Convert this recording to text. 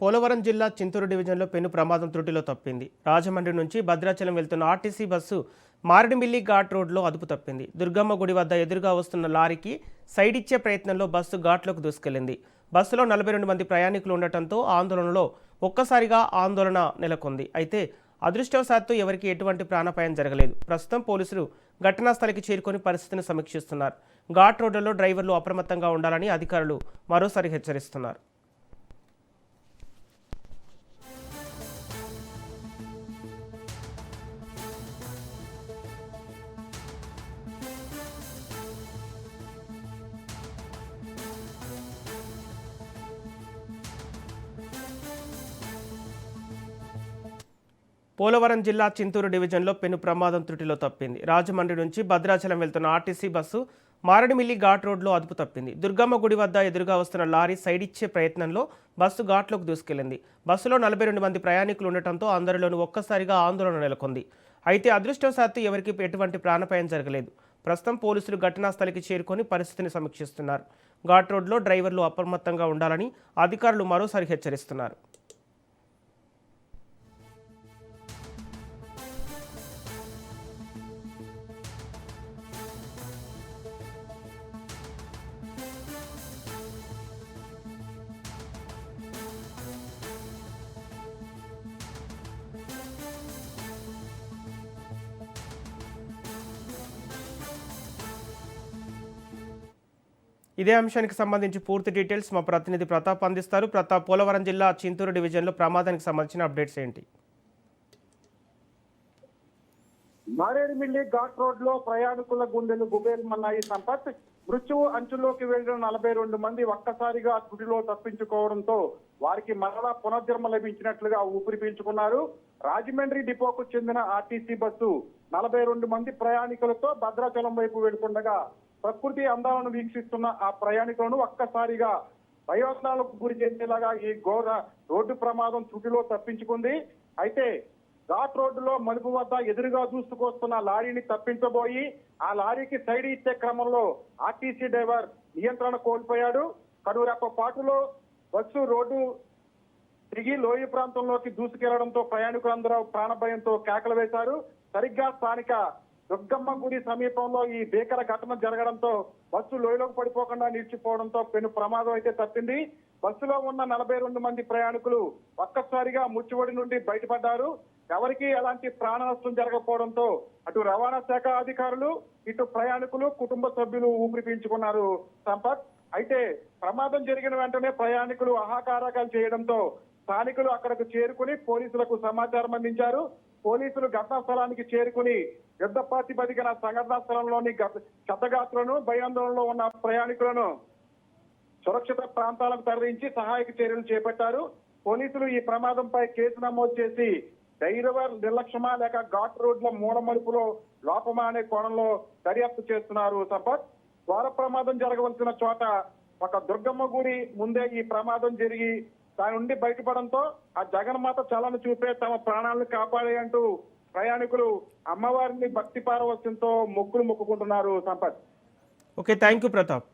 పోలవరం జిల్లా చింతూరు డివిజన్లో పెను ప్రమాదం త్రుటిలో తప్పింది. రాజమండ్రి నుంచి భద్రాచలం వెళ్తున్న ఆర్టీసీ బస్సు మారేడుమిల్లి ఘాట్ రోడ్లో అదుపు తప్పింది. దుర్గమ్మ గుడి వద్ద ఎదురుగా వస్తున్న లారీకి సైడ్ ఇచ్చే ప్రయత్నంలో బస్సు ఘాట్లోకి దూసుకెళ్లింది. బస్సులో 42 మంది ప్రయాణికులు ఉండటంతో ఒక్కసారిగా ఆందోళన నెలకొంది. అయితే అదృష్టవశాత్తు ఎవరికి ఎటువంటి ప్రాణాపాయం జరగలేదు. ప్రస్తుతం పోలీసులు ఘటనా స్థలికి చేరుకొని పరిస్థితిని సమీక్షిస్తున్నారు. ఘాట్ రోడ్లలో డ్రైవర్లు అప్రమత్తంగా ఉండాలని అధికారులు మరోసారి హెచ్చరిస్తున్నారు. పోలవరం జిల్లా చింతూరు డివిజన్లో పెను ప్రమాదం త్రుటిలో తప్పింది. రాజమండ్రి నుంచి భద్రాచలం వెళ్తున్న ఆర్టీసీ బస్సు మారేడుమిల్లి ఘాట్ రోడ్లో అదుపు తప్పింది. దుర్గమ్మ గుడి వద్ద ఎదురుగా వస్తున్న లారీ సైడ్ ఇచ్చే ప్రయత్నంలో బస్సు ఘాట్లోకి దూసుకెళ్లింది. బస్సులో 42 మంది ప్రయాణికులు ఉండటంతో అందరిలోనూ ఒక్కసారిగా ఆందోళన నెలకొంది. అయితే అదృష్టవశాత్తు ఎవరికి ఎటువంటి ప్రాణాపాయం జరగలేదు. ప్రస్తుతం పోలీసులు ఘటనా స్థలికి చేరుకొని పరిస్థితిని సమీక్షిస్తున్నారు. ఘాట్ రోడ్లో డ్రైవర్లు అప్రమత్తంగా ఉండాలని అధికారులు మరోసారి హెచ్చరిస్తున్నారు. ఇదే అంశానికి సంబంధించి పూర్తి డీటెయిల్స్ మా ప్రతినిధి ప్రతాప్ అందిస్తారు. ప్రతాప్, పోలవరం జిల్లా చింతూరు డివిజన్లో ప్రమాదానికి సంబంధించిన అప్డేట్స్ ఏంటి? మారేడుమిల్లి ఘాట్ రోడ్ లో ప్రయాణికుల గుండెలు గుబేల్మన్నాయి. సంపత్, మృత్యువు అంచులోకి వెళ్లిన 42 మంది ఒక్కసారిగా గుడిలో తప్పించుకోవడంతో వారికి మరలా పునర్జన్మ లభించినట్లుగా ఊపిరి పీల్చుకున్నారు. రాజమండ్రి డిపోకు చెందిన ఆర్టీసీ బస్సు 42 మంది ప్రయాణికులతో భద్రాచలం వైపు వెళ్తుండగా ప్రకృతి అందాలను వీక్షిస్తున్న ఆ ప్రయాణికులను ఒక్కసారిగా భయోత్నాలకు గురి చేసేలాగా ఈ ఘోర రోడ్డు ప్రమాదం త్రుటిలో తప్పించుకుంది. అయితే ఘాట్ రోడ్డులో మలుపు వద్ద ఎదురుగా దూసుకొస్తున్న లారీని తప్పించబోయి ఆ లారీకి సైడ్ ఇచ్చే క్రమంలో ఆర్టీసీ డ్రైవర్ నియంత్రణ కోల్పోయాడు. కడురెప్ప పాటులో బస్సు రోడ్డు తిరిగి లోయ ప్రాంతంలోకి దూసుకెళ్లడంతో ప్రయాణికులందరూ ప్రాణభయంతో కేకలు వేశారు. సరిగ్గా స్థానిక దుర్గమ్మ గుడి సమీపంలో ఈ భీకర ఘటన జరగడంతో బస్సు లోయలోకి పడిపోకుండా నిలిచిపోవడంతో పెను ప్రమాదం అయితే తప్పింది. బస్సులో ఉన్న 42 మంది ప్రయాణికులు ఒక్కసారిగా ముచ్చువడి నుండి బయటపడ్డారు. ఎవరికి ఎలాంటి ప్రాణ నష్టం జరగకపోవడంతో అటు రవాణా శాఖ అధికారులు, ఇటు ప్రయాణికులు, కుటుంబ సభ్యులు ఊపిరి పీల్చుకున్నారు. సంపత్, అయితే ప్రమాదం జరిగిన వెంటనే ప్రయాణికులు ఆహాకారాలు చేయడంతో స్థానికులు అక్కడకు చేరుకుని పోలీసులకు సమాచారం అందించారు. పోలీసులు ఘటనా స్థలానికి చేరుకుని యుద్ధ ప్రాతిపదికన సంఘటనా స్థలంలోని క్షతగాత్రులను, భయాందోళనలో ఉన్న ప్రయాణికులను సురక్షిత ప్రాంతాలకు తరలించి సహాయక చర్యలు చేపట్టారు. పోలీసులు ఈ ప్రమాదంపై కేసు నమోదు చేసి డ్రైవర్ నిర్లక్ష్యమా లేక ఘాట్ రోడ్ల మూలమలుపులో లోపమా అనే కోణంలో దర్యాప్తు చేస్తున్నారు. సంపత్, ఘోర ప్రమాదం జరగవలసిన చోట ఒక దుర్గమ్మ గుడి ముందే ఈ ప్రమాదం జరిగి దాని నుండి బయటపడంతో ఆ జగన్మాత చలను చూపే తమ ప్రాణాలను కాపాడేయంటూ ప్రయాణికులు అమ్మవారిని భక్తి పారవస్యంతో మొక్కులు మొక్కుకుంటున్నారు. Sampath. Okay, thank you Pratap.